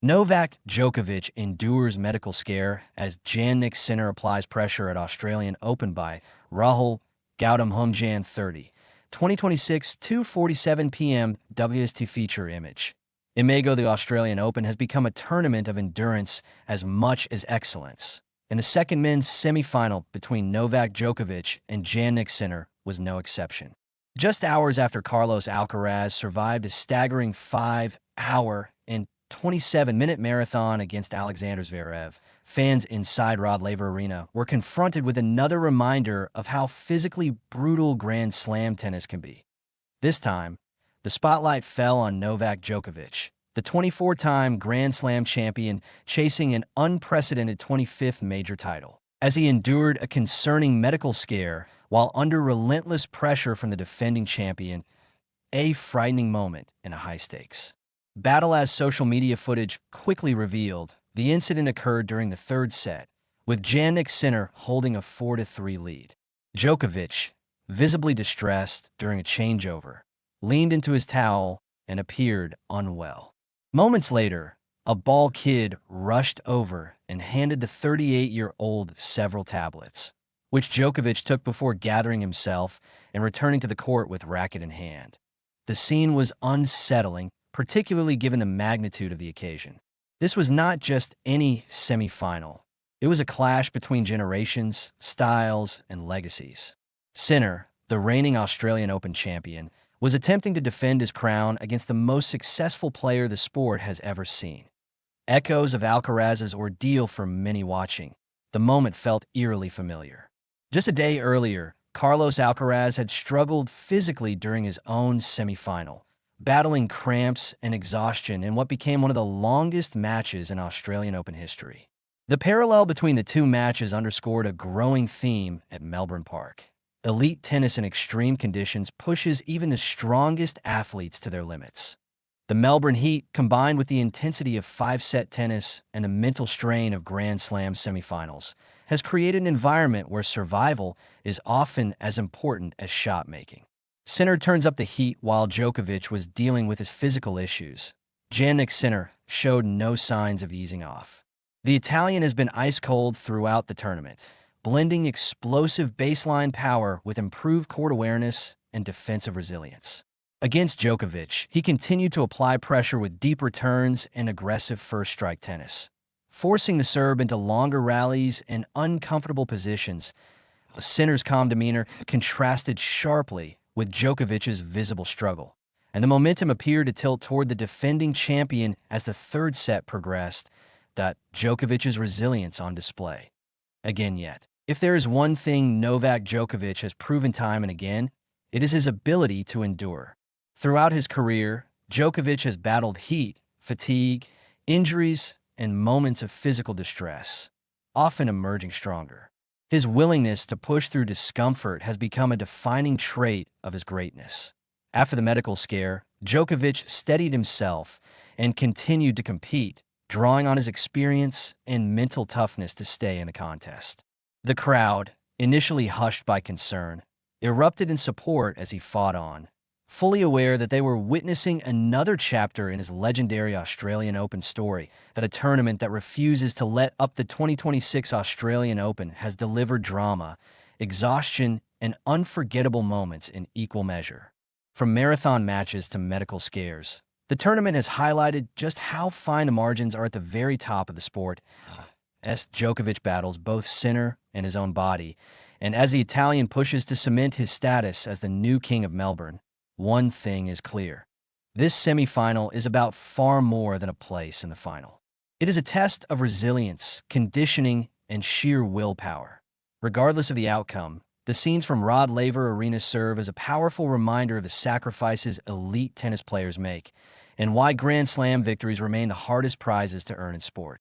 Novak Djokovic endures medical scare as Jannik Sinner applies pressure at Australian Open by Rahul Gautam Humjan 30. 2026, 2:47 p.m. WST feature image. Imago, the Australian Open, has become a tournament of endurance as much as excellence. And the second men's semifinal between Novak Djokovic and Jannik Sinner was no exception. Just hours after Carlos Alcaraz survived a staggering 5-hour and 27-minute marathon against Alexander Zverev, fans inside Rod Laver Arena were confronted with another reminder of how physically brutal Grand Slam tennis can be. This time, the spotlight fell on Novak Djokovic, the 24-time Grand Slam champion chasing an unprecedented 25th major title, as he endured a concerning medical scare while under relentless pressure from the defending champion, a frightening moment in a high-stakes battle. As social media footage quickly revealed, the incident occurred during the third set, with Jannik Sinner holding a 4-3 lead. Djokovic, visibly distressed during a changeover, leaned into his towel and appeared unwell. Moments later, a ball kid rushed over and handed the 38-year-old several tablets, which Djokovic took before gathering himself and returning to the court with racket in hand. The scene was unsettling, particularly given the magnitude of the occasion. This was not just any semifinal. It was a clash between generations, styles, and legacies. Sinner, the reigning Australian Open champion, was attempting to defend his crown against the most successful player the sport has ever seen. Echoes of Alcaraz's ordeal for many watching. The moment felt eerily familiar. Just a day earlier, Carlos Alcaraz had struggled physically during his own semifinal, battling cramps and exhaustion in what became one of the longest matches in Australian Open history. The parallel between the two matches underscored a growing theme at Melbourne Park. Elite tennis in extreme conditions pushes even the strongest athletes to their limits. The Melbourne heat, combined with the intensity of five-set tennis and the mental strain of Grand Slam semifinals, has created an environment where survival is often as important as shot-making. Sinner turns up the heat while Djokovic was dealing with his physical issues. Jannik Sinner showed no signs of easing off. The Italian has been ice-cold throughout the tournament, blending explosive baseline power with improved court awareness and defensive resilience. Against Djokovic, he continued to apply pressure with deep returns and aggressive first-strike tennis, forcing the Serb into longer rallies and uncomfortable positions. Sinner's calm demeanor contrasted sharply with Djokovic's visible struggle, and the momentum appeared to tilt toward the defending champion as the third set progressed. Djokovic's resilience on display. Again yet. If there is one thing Novak Djokovic has proven time and again, it is his ability to endure. Throughout his career, Djokovic has battled heat, fatigue, injuries, and moments of physical distress, often emerging stronger. His willingness to push through discomfort has become a defining trait of his greatness. After the medical scare, Djokovic steadied himself and continued to compete, drawing on his experience and mental toughness to stay in the contest. The crowd, initially hushed by concern, erupted in support as he fought on, fully aware that they were witnessing another chapter in his legendary Australian Open story, that a tournament that refuses to let up the 2026 Australian Open has delivered drama, exhaustion, and unforgettable moments in equal measure. From marathon matches to medical scares, the tournament has highlighted just how fine the margins are at the very top of the sport, as Djokovic battles both Sinner and his own body, and as the Italian pushes to cement his status as the new king of Melbourne. One thing is clear. This semifinal is about far more than a place in the final. It is a test of resilience, conditioning, and sheer willpower. Regardless of the outcome, the scenes from Rod Laver Arena serve as a powerful reminder of the sacrifices elite tennis players make and why Grand Slam victories remain the hardest prizes to earn in sport.